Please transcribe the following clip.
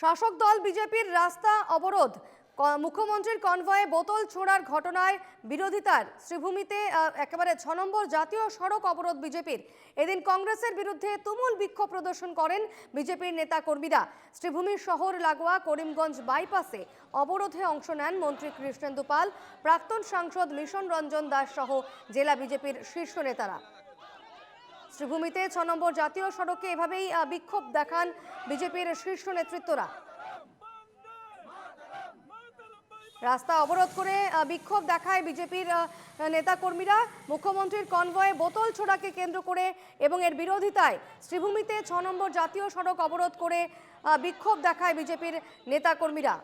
শাসক দল বিজেপির রাস্তা অবরোধ, মুখ্যমন্ত্রীর কনভয়ে বোতল ছোড়ার ঘটনায় বিরোধিতার শ্রীভূমিতে একেবারে 6 নম্বর জাতীয় সড়ক অবরোধ বিজেপির। এদিন কংগ্রেসের বিরুদ্ধে তুমুল বিক্ষোভ প্রদর্শন করেন বিজেপির নেতা কর্মীরা। শ্রীভূমির শহর লাগোয়া করিমগঞ্জ বাইপাসে অবরোধে অংশ নেন মন্ত্রী কৃষ্ণেন্দু পাল, প্রাক্তন সাংসদ মিশন রঞ্জন দাস সহ জেলা বিজেপির শীর্ষ নেতারা। শ্রীভূমিতে 6 নম্বর জাতীয় সড়কে এভাবেই বিক্ষোভ দেখান বিজেপির শীর্ষ নেতৃত্বরা। রাস্তা অবরোধ করে বিক্ষোভ দেখায় বিজেপির নেতাকর্মীরা। মুখ্যমন্ত্রীর কনভয়ে বোতল ছোড়াকে কেন্দ্র করে এবং এর বিরোধিতায় শ্রীভূমিতে 6 নম্বর জাতীয় সড়ক অবরোধ করে বিক্ষোভ দেখায় বিজেপির নেতাকর্মীরা।